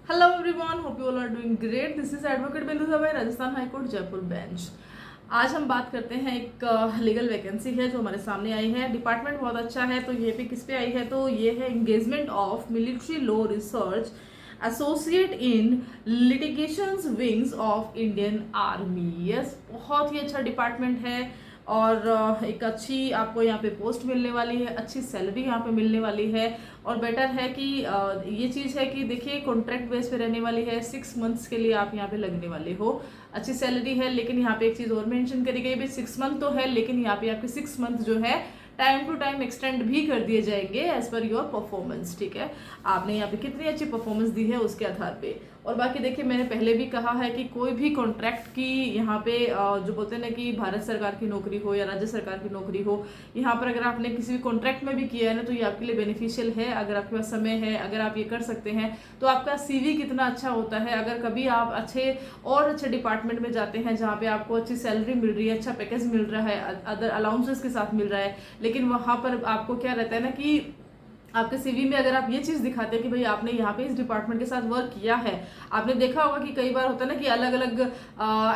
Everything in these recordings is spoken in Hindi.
Hello everyone, hope you all are doing great. This is advocate Bindu Dave, Rajasthan high court Jaipur bench. आज हम बात करते हैं एक लीगल वैकेंसी है जो हमारे सामने आई है। डिपार्टमेंट बहुत अच्छा है। तो ये पे किस पे आई है, तो ये है engagement of military law research associate in litigations wings of Indian army. Yes, बहुत ही अच्छा डिपार्टमेंट है और एक अच्छी आपको यहाँ पे पोस्ट मिलने वाली है, अच्छी सैलरी यहाँ पे मिलने वाली है। और बेटर है कि ये चीज़ है कि देखिए कॉन्ट्रैक्ट बेस पे रहने वाली है, 6 मंथ्स के लिए आप यहाँ पे लगने वाले हो। अच्छी सैलरी है, लेकिन यहाँ पे एक चीज़ और मेंशन करी गई भी, 6 मंथ तो है लेकिन यहाँ पे आपके 6 मंथ जो है टाइम टू टाइम एक्सटेंड भी कर दिए जाएंगे एज पर योर परफॉर्मेंस। ठीक है, आपने यहाँ पे कितनी अच्छी परफॉर्मेंस दी है उसके आधार पे। और बाकी देखिए, मैंने पहले भी कहा है कि कोई भी कॉन्ट्रैक्ट की यहाँ पे जो बोलते हैं ना कि भारत सरकार की नौकरी हो या राज्य सरकार की नौकरी हो, यहाँ पर अगर आपने किसी भी कॉन्ट्रैक्ट में भी किया है ना तो ये आपके लिए बेनिफिशियल है। अगर आपके पास समय है, अगर आप ये कर सकते हैं तो आपका सीवी कितना अच्छा होता है। अगर कभी आप अच्छे डिपार्टमेंट में जाते हैं जहाँ पे आपको अच्छी सैलरी मिल रही है, अच्छा पैकेज मिल रहा है, अदर अलाउंसेस के साथ मिल रहा है, लेकिन वहाँ पर आपको क्या रहता है ना कि आपके सीवी में अगर आप ये चीज दिखाते हैं कि भाई आपने यहाँ पे इस डिपार्टमेंट के साथ वर्क किया है। आपने देखा होगा कि कई बार होता है ना कि अलग अलग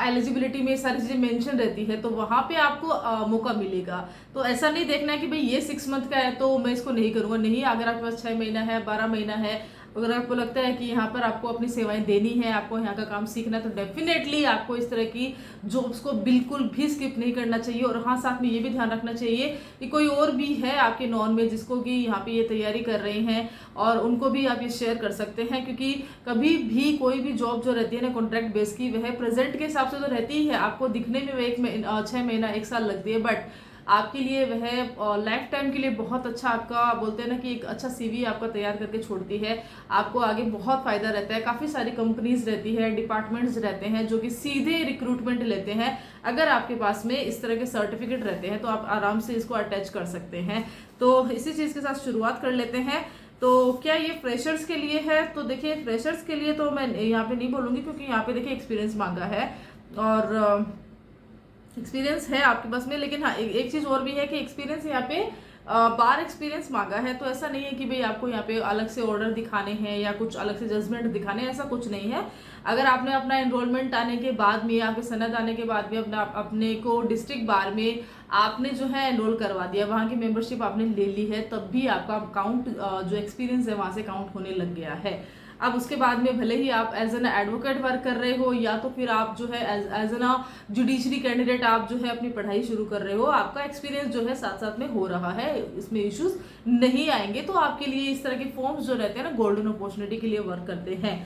एलिजिबिलिटी में सारी चीजें मेंशन रहती है, तो वहां पे आपको मौका मिलेगा। तो ऐसा नहीं देखना है कि भाई ये 6 मंथ का है तो मैं इसको नहीं करूंगा। नहीं, अगर आपके पास 6 महीना है, 12 महीना है, अगर आपको लगता है कि यहाँ पर आपको अपनी सेवाएं देनी है, आपको यहाँ का काम सीखना है, तो डेफिनेटली आपको इस तरह की जॉब्स को बिल्कुल भी स्किप नहीं करना चाहिए। और हाँ, साथ में ये भी ध्यान रखना चाहिए कि कोई और भी है आपके नॉन में जिसको कि यहाँ पे ये तैयारी कर रहे हैं, और उनको भी आप ये शेयर कर सकते हैं। क्योंकि कभी भी कोई भी जॉब जो रहती है ना कॉन्ट्रैक्ट बेस की, वह प्रेजेंट के हिसाब से तो रहती ही है, आपको दिखने में वह 6 महीना 1 साल लगती है, बट आपके लिए वह लाइफ टाइम के लिए बहुत अच्छा, आपका बोलते हैं ना कि एक अच्छा सीवी आपका तैयार करके छोड़ती है। आपको आगे बहुत फायदा रहता है। काफ़ी सारी कंपनीज रहती है, डिपार्टमेंट्स रहते हैं जो कि सीधे रिक्रूटमेंट लेते हैं। अगर आपके पास में इस तरह के सर्टिफिकेट रहते हैं तो आप आराम से इसको अटैच कर सकते हैं। तो इसी चीज़ के साथ शुरुआत कर लेते हैं। तो क्या ये फ्रेशर्स के लिए है, तो देखिए फ्रेशर्स के लिए तो मैं यहाँ पे नहीं बोलूँगी, क्योंकि यहाँ पे देखिए एक्सपीरियंस मांगा है और एक्सपीरियंस है आपके पास में। लेकिन हाँ, एक चीज़ और भी है कि एक्सपीरियंस यहाँ पे बार एक्सपीरियंस मांगा है। तो ऐसा नहीं है कि भाई आपको यहाँ पे अलग से ऑर्डर दिखाने हैं या कुछ अलग से जजमेंट दिखाने हैं, ऐसा कुछ नहीं है। अगर आपने अपना एनरोलमेंट आने के बाद में, आपके सनद आने के बाद में अपने को डिस्ट्रिक्ट बार में आपने जो है एनरोल करवा दिया, वहाँ की मेंबरशिप आपने ले ली है, तब भी आपका काउंट जो एक्सपीरियंस है वहाँ से काउंट होने लग गया है। अब उसके बाद में भले ही आप एज एन एडवोकेट वर्क कर रहे हो या तो फिर आप जो है एज एन जुडिशरी कैंडिडेट आप जो है अपनी पढ़ाई शुरू कर रहे हो, आपका एक्सपीरियंस जो है साथ साथ में हो रहा है, इसमें इश्यूज नहीं आएंगे। तो आपके लिए इस तरह के फॉर्म्स जो रहते हैं ना गोल्डन अपॉर्चुनिटी के लिए वर्क करते हैं।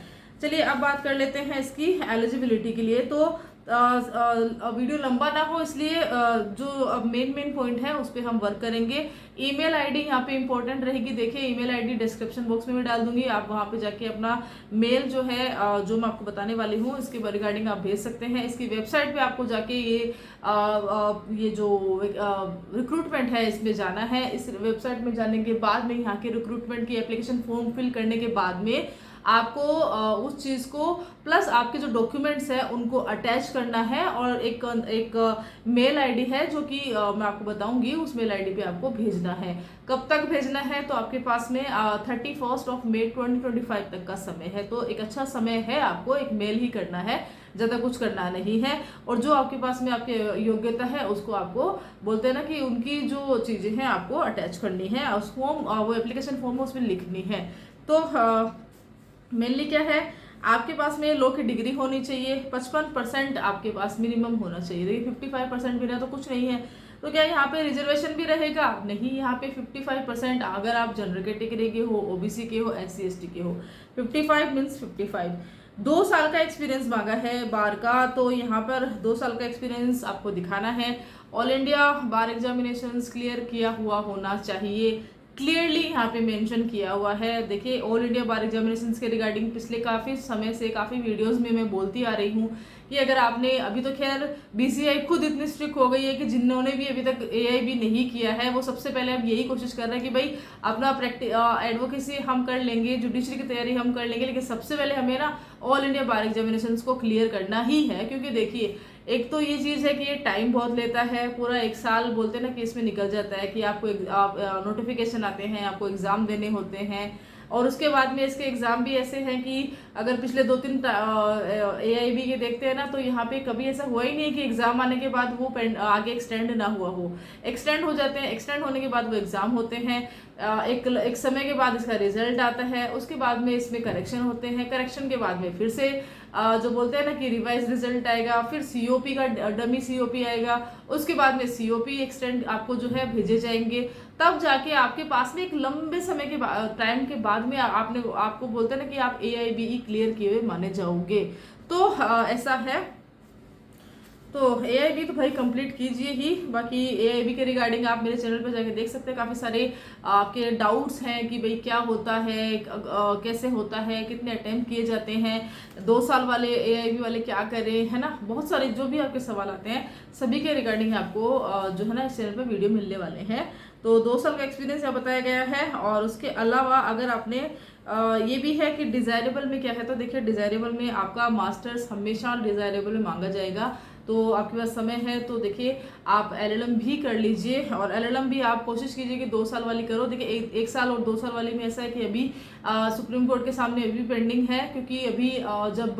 चलिए अब बात कर लेते हैं इसकी एलिजिबिलिटी के लिए। तो वीडियो लंबा ना हो इसलिए जो मेन पॉइंट है उस पर हम वर्क करेंगे। ईमेल आईडी यहाँ पे इंपॉर्टेंट रहेगी। देखिए ईमेल आईडी डिस्क्रिप्शन बॉक्स में भी डाल दूंगी, आप वहाँ पे जाके अपना मेल जो है जो मैं आपको बताने वाली हूँ इसके रिगार्डिंग आप भेज सकते हैं। इसकी वेबसाइट पे आपको जाके ये जो रिक्रूटमेंट है इसमें जाना है। इस वेबसाइट में जाने के बाद में यहाँ के रिक्रूटमेंट की एप्लीकेशन फॉर्म फिल करने के बाद में आपको उस चीज़ को प्लस आपके जो डॉक्यूमेंट्स है उनको अटैच करना है, और एक मेल आईडी है जो कि मैं आपको बताऊंगी, उस मेल आईडी पे आपको भेजना है। कब तक भेजना है, तो आपके पास में 31 मई 2025 तक का समय है। तो एक अच्छा समय है, आपको एक मेल ही करना है, ज़्यादा कुछ करना नहीं है। और जो आपके पास में आपके योग्यता है उसको आपको बोलते हैं ना कि उनकी जो चीज़ें हैं आपको अटैच करनी है, उस फॉर्म वो एप्लीकेशन फॉर्म उसमें लिखनी है। तो मेनली क्या है, आपके पास में लॉ की डिग्री होनी चाहिए, 55% आपके पास मिनिमम होना चाहिए। देखिए 55% बिना तो कुछ नहीं है। तो क्या यहाँ पे रिजर्वेशन भी रहेगा? नहीं, यहाँ पे 55% अगर आप जनरल कैटेगरी के हो, ओबीसी के हो, SC ST के हो, 55 मीन्स 55। 2 साल का एक्सपीरियंस मांगा है बार का, तो यहाँ पर 2 साल का एक्सपीरियंस आपको दिखाना है। ऑल इंडिया बार एग्जामिनेशन क्लियर किया हुआ होना चाहिए, क्लियरली यहाँ पे मेंशन किया हुआ है। देखिए ऑल इंडिया बार एग्जामिनेशन के रिगार्डिंग पिछले काफ़ी समय से काफ़ी वीडियोस में मैं बोलती आ रही हूँ कि अगर आपने अभी तो खैर BCI खुद इतनी स्ट्रिक्ट हो गई है कि जिन्होंने भी अभी तक AIB नहीं किया है वो सबसे पहले अब यही कोशिश कर रहे हैं कि भाई अपना एडवोकेसी हम कर लेंगे, जुडिशरी की तैयारी हम कर लेंगे, लेकिन सबसे पहले हमें ना ऑल इंडिया बार एग्जामिनेशन को क्लियर करना ही है। क्योंकि देखिए एक तो ये चीज़ है कि ये टाइम बहुत लेता है, पूरा 1 साल बोलते हैं ना कि इसमें निकल जाता है कि आपको नोटिफिकेशन आते हैं, आपको एग्ज़ाम देने होते हैं, और उसके बाद में इसके एग्ज़ाम भी ऐसे हैं कि अगर पिछले 2-3 AIB के देखते हैं ना, तो यहाँ पे कभी ऐसा हुआ ही नहीं कि एग्ज़ाम आने के बाद वो आगे एक्सटेंड ना हुआ हो। एक्सटेंड हो जाते हैं, एक्सटेंड होने के बाद वो एग्ज़ाम होते हैं, एक समय के बाद इसका रिजल्ट आता है, उसके बाद में इसमें करेक्शन होते हैं, करेक्शन के बाद में फिर से जो बोलते हैं ना कि रिवाइज रिजल्ट आएगा, फिर COP का डमी COP आएगा, उसके बाद में COP एक्सटेंड आपको जो है भेजे जाएंगे, तब जाके आपके पास में एक लंबे समय के टाइम के बाद में आपको बोलते हैं ना कि आप AIBE क्लियर किए हुए माने जाओगे। तो ऐसा है। तो AIB तो भाई कंप्लीट कीजिए ही। बाकी AIB के रिगार्डिंग आप मेरे चैनल पर जाके देख सकते हैं, काफ़ी सारे आपके डाउट्स हैं कि भाई क्या होता है, कैसे होता है, कितने अटेम्प्ट किए जाते हैं, 2 साल वाले AIB वाले क्या करें, है ना, बहुत सारे जो भी आपके सवाल आते हैं सभी के रिगार्डिंग आपको जो है ना इस चैनल पर वीडियो मिलने वाले हैं। तो 2 साल का एक्सपीरियंस यहाँ बताया गया है। और उसके अलावा अगर आपने ये भी है कि डिज़ायरेबल में क्या है, तो देखिए डिज़ायरेबल में आपका मास्टर्स हमेशा डिज़ायरेबल में मांगा जाएगा, तो आपके पास समय है तो देखिए आप LLM भी कर लीजिए। और LLM भी आप कोशिश कीजिए कि 2 साल वाली करो। देखिए 1 साल और 2 साल वाली में ऐसा है कि अभी सुप्रीम कोर्ट के सामने अभी पेंडिंग है, क्योंकि अभी जब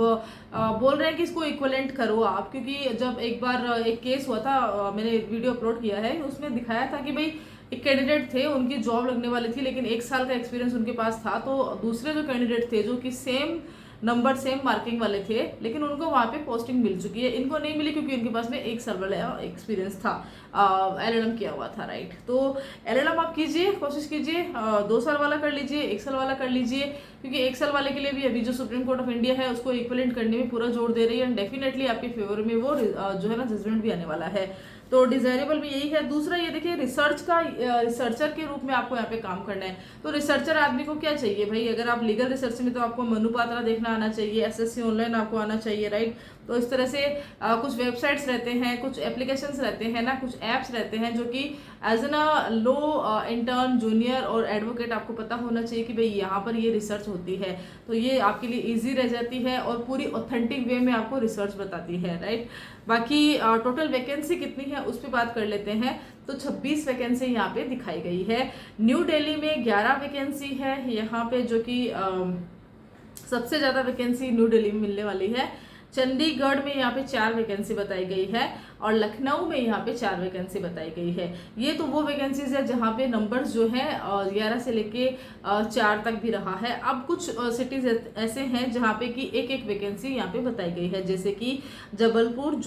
बोल रहे हैं कि इसको इक्वलेंट करो आप, क्योंकि जब एक बार एक केस हुआ था, मैंने वीडियो अपलोड किया है, उसमें दिखाया था कि भाई एक कैंडिडेट थे, उनकी जॉब लगने वाली थी, लेकिन 1 साल का एक्सपीरियंस उनके पास था, तो दूसरे जो कैंडिडेट थे जो कि सेम नंबर सेम मार्किंग वाले थे, लेकिन उनको वहाँ पे पोस्टिंग मिल चुकी है, इनको नहीं मिली क्योंकि इनके पास में 1 साल वाला एक्सपीरियंस था, LLM किया हुआ था, राइट। तो LLM आप कीजिए, कोशिश कीजिए, 2 साल वाला कर लीजिए, 1 साल वाला कर लीजिए, क्योंकि 1 साल वाले के लिए भी अभी जो सुप्रीम कोर्ट ऑफ इंडिया है उसको इक्वलेंट करने में पूरा जोर दे रही है, एंड डेफिनेटली आपके फेवर में वो जो है ना जजमेंट भी आने वाला है। तो डिजायरेबल में यही है। दूसरा ये देखिए रिसर्चर के रूप में आपको यहाँ पे काम करना है। तो रिसर्चर आदमी को क्या चाहिए भाई, अगर आप लीगल रिसर्च में तो आपको मनु पात्रा देखना आना चाहिए, SSC ऑनलाइन आपको आना चाहिए, राइट। तो इस तरह से कुछ वेबसाइट्स रहते हैं, कुछ एप्लीकेशंस रहते हैं ना, कुछ ऐप्स रहते हैं जो कि as an law intern, junior और एडवोकेट आपको पता होना चाहिए कि भाई यहाँ पर ये रिसर्च होती है, तो ये आपके लिए ईजी रह जाती है और पूरी ऑथेंटिक वे में आपको रिसर्च बताती है, राइट। बाकी टोटल वैकेंसी कितनी है उस पर बात कर लेते हैं। तो 26 वैकेंसी यहाँ पे दिखाई गई है। न्यू दिल्ली में 11 वैकेंसी है यहाँ पे, जो कि सबसे ज़्यादा वैकेंसी न्यू दिल्ली में मिलने वाली है। चंडीगढ़ में यहाँ पे 4 वैकेंसी बताई गई है और लखनऊ में यहाँ पे 4 वैकेंसी बताई गई है। ये तो वो वैकेंसीज है जहाँ पे नंबर्स जो है 11 से लेके 4 तक भी रहा है। अब कुछ सिटीज ऐसे हैं जहाँ पे कि एक वैकेंसी यहाँ पे बताई गई है, जैसे कि जबलपुर,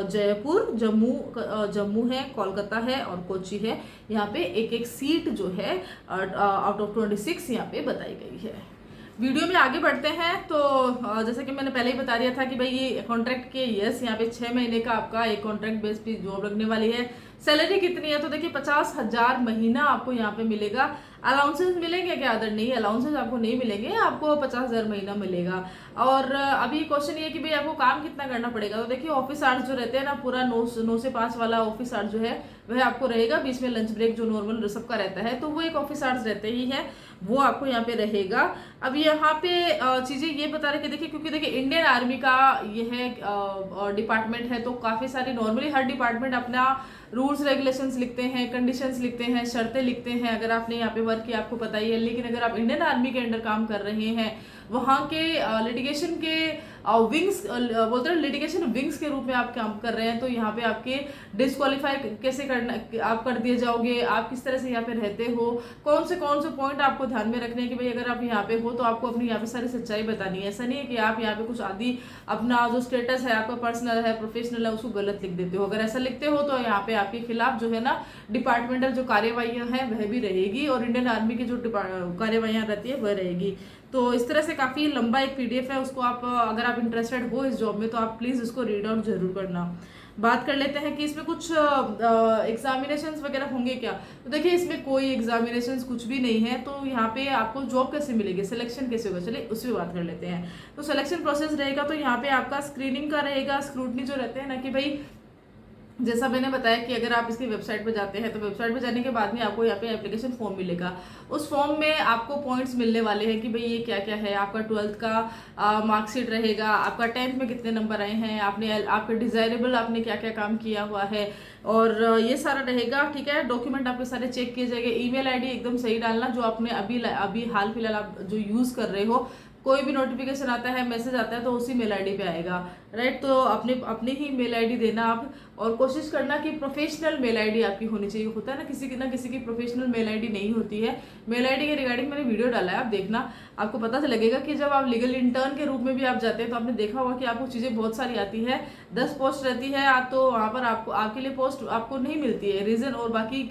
जयपुर, जम्मू है, कोलकाता है और कोची है। यहाँ पे एक सीट जो है आउट ऑफ 26 यहाँ पे बताई गई है। वीडियो में आगे बढ़ते हैं। तो जैसे कि मैंने पहले ही बता दिया था कि भाई ये कॉन्ट्रैक्ट के यहाँ पे 6 महीने का आपका एक कॉन्ट्रैक्ट बेस पे जॉब लगने वाली है। सैलरी कितनी है, तो देखिए 50,000 महीना आपको यहाँ पे मिलेगा। अलाउंसेस मिलेंगे क्या, अदर नहीं, अलाउंसेस आपको नहीं मिलेंगे, आपको 50,000 महीना मिलेगा। और अभी क्वेश्चन ये कि भाई आपको काम कितना करना पड़ेगा, तो देखिए ऑफिस आवर्स जो रहते हैं ना, पूरा 9 से 5 वाला ऑफिस आवर्स जो है वह आपको रहेगा। बीच में लंच ब्रेक जो नॉर्मल सबका रहता है, तो वो एक ऑफिस आवर्स रहते ही है, वो आपको यहाँ पे रहेगा। अब यहाँ पे चीज़ें ये बता रहे कि देखिए, क्योंकि देखिए इंडियन आर्मी का यह डिपार्टमेंट है, तो काफ़ी सारी नॉर्मली हर डिपार्टमेंट अपना रूल्स रेगुलेशंस लिखते हैं, कंडीशंस लिखते हैं, शर्तें लिखते हैं। अगर आपने यहाँ पे वर्क किया आपको पता ही है। लेकिन अगर आप इंडियन आर्मी के अंडर काम कर रहे हैं, वहाँ के लिटिगेशन के विंग्स बोलते हैं, लिटिगेशन विंग्स के रूप में आप काम कर रहे हैं, तो यहाँ पे आपके डिस्क्वालीफाई कैसे करना आप कर दिए जाओगे, आप किस तरह से यहाँ पे रहते हो, कौन से पॉइंट आपको ध्यान में रखने हैं कि भाई अगर आप यहाँ पे हो तो आपको अपनी यहाँ पे सारी सच्चाई बतानी है। ऐसा नहीं है कि आप यहाँ पे कुछ आदि अपना जो स्टेटस है आपका पर्सनल है, प्रोफेशनल है, उसको गलत लिख देते हो। अगर ऐसा लिखते हो तो यहाँ पे आपके खिलाफ जो है ना डिपार्टमेंटल जो कार्यवाहियाँ हैं वह भी रहेगी, और इंडियन आर्मी की जो कार्यवाहियाँ रहती है वह रहेगी। तो इस तरह से काफ़ी लंबा एक PDF है, उसको आप अगर आप इंटरेस्टेड हो इस जॉब में तो आप प्लीज़ उसको रीड आउट जरूर करना। बात कर लेते हैं कि इसमें कुछ एग्जामिनेशंस वगैरह होंगे क्या, तो देखिए इसमें कोई एग्जामिनेशंस कुछ भी नहीं है। तो यहाँ पे आपको जॉब कैसे मिलेगी, सिलेक्शन कैसे होगा, चलिए उस पर बात कर लेते हैं। तो सिलेक्शन प्रोसेस रहेगा, तो यहाँ पे आपका स्क्रीनिंग का रहेगा, स्क्रूटनी जो रहते हैं ना कि भाई जैसा मैंने बताया कि अगर आप इसकी वेबसाइट पर जाते हैं तो वेबसाइट पर जाने के बाद में आपको यहाँ पे एप्लीकेशन फॉर्म मिलेगा। उस फॉर्म में आपको पॉइंट्स मिलने वाले हैं कि भाई ये क्या क्या है। आपका 12th का मार्कशीट रहेगा, आपका 10th में कितने नंबर आए हैं, आपके डिजायरेबल आपने क्या क्या काम किया हुआ है, और ये सारा रहेगा। ठीक है, डॉक्यूमेंट आपके सारे चेक किए जाएंगे। ईमेल आईडी एकदम सही डालना जो आपने अभी हाल फिलहाल आप जो यूज़ कर रहे हो। कोई भी नोटिफिकेशन आता है, मैसेज आता है तो उसी मेल आईडी पे आएगा, राइट। तो अपने अपने ही मेल आईडी देना आप, और कोशिश करना कि प्रोफेशनल मेल आईडी आपकी होनी चाहिए। होता है ना किसी की प्रोफेशनल मेल आईडी नहीं होती है। मेल आईडी के रिगार्डिंग मैंने वीडियो डाला है, आप देखना, आपको पता लगेगा कि जब आप लीगल इंटर्न के रूप में भी आप जाते हैं तो आपने देखा होगा कि आपको चीज़ें बहुत सारी आती है। 10 पोस्ट रहती है तो वहाँ पर आपको आपके लिए पोस्ट आपको नहीं मिलती है रीज़न, और बाकी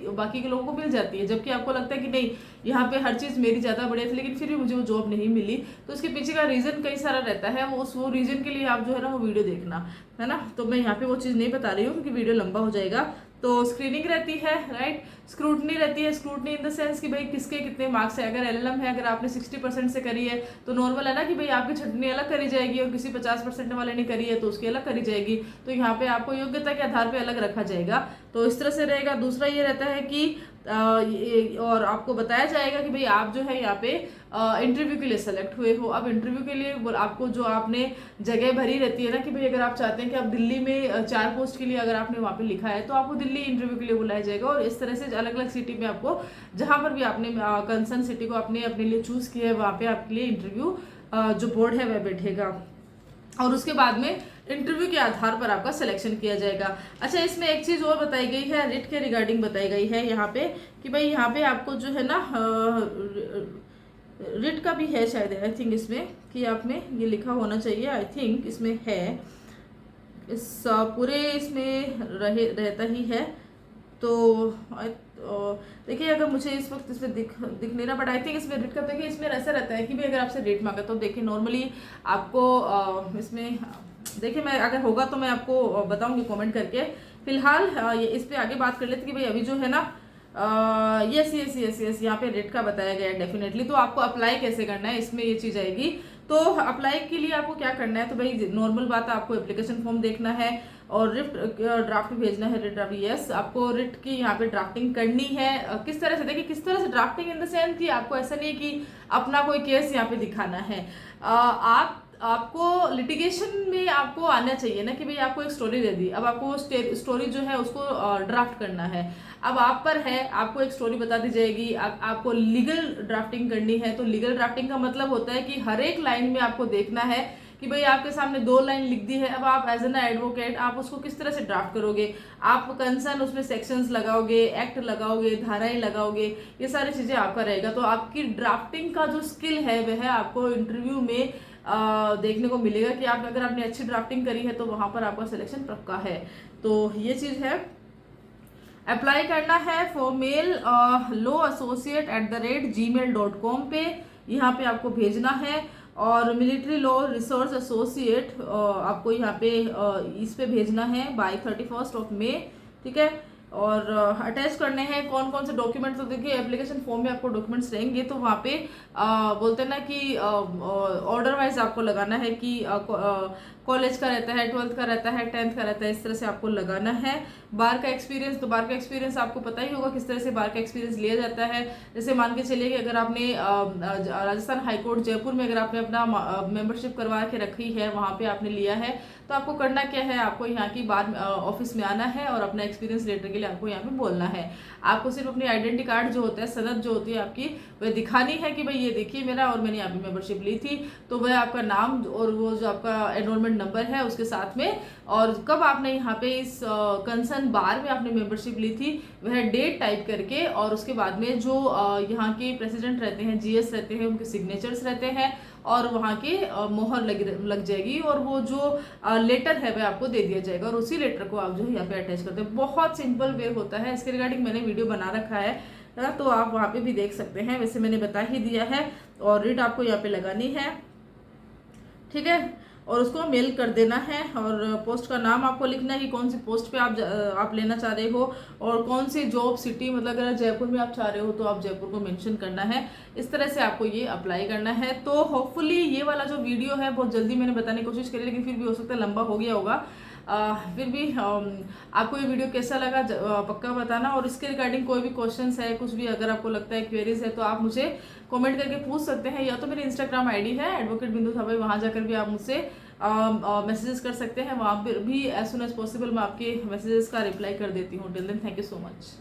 के लोगों को मिल जाती है। जबकि आपको लगता है कि नहीं, यहाँ पे हर चीज़ मेरी ज़्यादा बढ़िया थी लेकिन फिर भी मुझे वो जॉब नहीं मिली। तो उसके पीछे का रीज़न कई सारा रहता है। वो रीज़न के लिए आप जो है ना वो वीडियो देखना, है ना। तो मैं यहाँ पे वो चीज़ नहीं बता रही हूँ क्योंकि वीडियो लंबा हो जाएगा। तो स्क्रीनिंग रहती है, राइट। स्क्रूटनी रहती है। स्क्रूटनी इन द सेंस कि भाई किसके कितने मार्क्स है। अगर एलएलएम है, अगर आपने 60% से करी है तो नॉर्मल है ना कि भाई आपकी छटनी अलग करी जाएगी, और किसी 50% वाले ने करी है तो उसकी अलग करी जाएगी। तो यहाँ पे आपको योग्यता के आधार पे अलग रखा जाएगा। तो इस तरह से रहेगा। दूसरा ये रहता है कि और आपको बताया जाएगा कि भाई आप जो है यहाँ पे इंटरव्यू के लिए सेलेक्ट हुए हो। अब इंटरव्यू के लिए आपको जो आपने जगह भरी रहती है ना कि भाई अगर आप चाहते हैं कि आप दिल्ली में 4 पोस्ट के लिए अगर आपने वहाँ पे लिखा है तो आपको दिल्ली इंटरव्यू के लिए बुलाया जाएगा। और इस तरह से अलग अलग सिटी में आपको, जहाँ पर भी आपने कंसर्न सिटी को आपने अपने लिए चूज किया है, वहाँ पे आपके लिए इंटरव्यू जो बोर्ड है वह बैठेगा, और उसके बाद में इंटरव्यू के आधार पर आपका सिलेक्शन किया जाएगा। अच्छा, इसमें एक चीज़ और बताई गई है, रिट के रिगार्डिंग बताई गई है यहाँ पे कि भाई यहाँ पे आपको जो है ना रिट का भी है शायद, आई थिंक इसमें कि आप में ये लिखा होना चाहिए, आई थिंक इसमें है, इस पूरे इसमें रहता ही है। तो देखिए, अगर मुझे इस वक्त इसमें दिख नहीं रहा, बट आई थिंक इसमें रेट का, देखिए इसमें ऐसा रहता है कि भाई अगर आपसे रेट मांगा तो देखिए नॉर्मली आपको इसमें देखिए, मैं अगर होगा तो मैं आपको बताऊंगी कमेंट करके। फिलहाल ये इस पे आगे बात कर लेते कि भाई अभी जो है ना यस यस यस यस यहाँ पे रेट का बताया गया है डेफिनेटली। तो आपको अप्लाई कैसे करना है, इसमें ये चीज़ आएगी। तो अप्लाई के लिए आपको क्या करना है, तो भाई नॉर्मल बात है, आपको एप्लीकेशन फॉर्म देखना है और रिट ड्राफ्ट भेजना है। रिट यस, आपको रिट की यहाँ पे ड्राफ्टिंग करनी है। किस तरह से, देखिए किस तरह से ड्राफ्टिंग इन द सेंस कि आपको ऐसा नहीं है कि अपना कोई केस यहाँ पे दिखाना है। आपको लिटिगेशन में आपको आना चाहिए ना कि भाई आपको एक स्टोरी दे दी, अब आपको स्टोरी जो है उसको ड्राफ्ट करना है। अब आप पर है, आपको एक स्टोरी बता दी जाएगी, आपको लीगल ड्राफ्टिंग करनी है। तो लीगल ड्राफ्टिंग का मतलब होता है कि हर एक लाइन में आपको देखना है कि भाई आपके सामने 2 लाइन लिख दी है, अब आप एज एन एडवोकेट आप उसको किस तरह से ड्राफ्ट करोगे। आप कंसर्न उसमें सेक्शंस लगाओगे, एक्ट लगाओगे, धाराएं लगाओगे, ये सारी चीज़ें आपका रहेगा। तो आपकी ड्राफ्टिंग का जो स्किल है वह आपको इंटरव्यू में देखने को मिलेगा कि आप अगर आपने अच्छी ड्राफ्टिंग करी है तो वहाँ पर आपका सिलेक्शन पक्का है। तो ये चीज़ है। अप्लाई करना है फॉर मेल lawassociate@gmail.com पे, यहाँ पे आपको भेजना है। और मिलिट्री लॉ रिसर्च एसोसिएट आपको यहाँ पे इस पे भेजना है बाय 31 मई, ठीक है। और अटैच करने हैं कौन कौन से डॉक्यूमेंट्स। तो देखिए एप्लीकेशन फॉर्म में आपको डॉक्यूमेंट्स रहेंगे, तो वहाँ पे बोलते हैं ना कि ऑर्डर वाइज आपको लगाना है कि कॉलेज का रहता है, 12th का रहता है, 10th का रहता है, इस तरह से आपको लगाना है। बार का एक्सपीरियंस, तो बार का एक्सपीरियंस आपको पता ही होगा किस तरह से बार का एक्सपीरियंस लिया जाता है। जैसे मान के चलिए कि अगर आपने राजस्थान हाईकोर्ट जयपुर में अगर आपने अपना मेंबरशिप करवा के रखी है, वहाँ पे आपने लिया है, तो आपको करना क्या है, आपको यहाँ की बार ऑफिस में आना है और अपना एक्सपीरियंस लेटर के लिए आपको यहाँ पे बोलना है। आपको सिर्फ अपनी आइडेंटिटी कार्ड जो होता है, सनद जो होती है आपकी, वह दिखानी है कि भाई ये देखिए मेरा, और मैंने यहाँ पे मेंबरशिप ली थी। तो वह आपका नाम और वो जो आपका एनरोलमेंट नंबर है उसके साथ में, और कब आपने यहाँ पे इस कंसर्न बार में आपने मेंबरशिप ली थी वह डेट टाइप करके, और उसके बाद में जो यहाँ के प्रेसिडेंट रहते हैं, जीएस रहते हैं, उनके सिग्नेचर्स रहते हैं और वहाँ के मोहर लग जाएगी, और वो जो लेटर है वह आपको दे दिया जाएगा, और उसी लेटर को आप जो है यहाँ पे अटैच करते हैं। बहुत सिंपल वे होता है। इसके रिगार्डिंग मैंने वीडियो बना रखा है ना, तो आप वहाँ पे भी देख सकते हैं। वैसे मैंने बता ही दिया है। और रीड आपको यहाँ पे लगानी है, ठीक है, और उसको मेल कर देना है। और पोस्ट का नाम आपको लिखना है कि कौन सी पोस्ट पे आप लेना चाह रहे हो, और कौन सी जॉब सिटी, मतलब अगर जयपुर में आप चाह रहे हो तो आप जयपुर को मेंशन करना है। इस तरह से आपको ये अप्लाई करना है। तो होपफुली ये वाला जो वीडियो है बहुत जल्दी मैंने बताने की कोशिश करी, लेकिन फिर भी हो सकता है लंबा हो गया होगा। फिर भी आपको ये वीडियो कैसा लगा पक्का बताना। और इसके रिगार्डिंग कोई भी क्वेश्चंस है, कुछ भी अगर आपको लगता है क्वेरीज है, तो आप मुझे कमेंट करके पूछ सकते हैं। या तो मेरी इंस्टाग्राम आईडी है एडवोकेट बिंदु थापाई, वहाँ जाकर भी आप मुझसे मैसेजेस कर सकते हैं। वहाँ पर भी एज सुन एज पॉसिबल मैं आपके मैसेजेस का रिप्लाई कर देती हूँ। Till then thank you so much.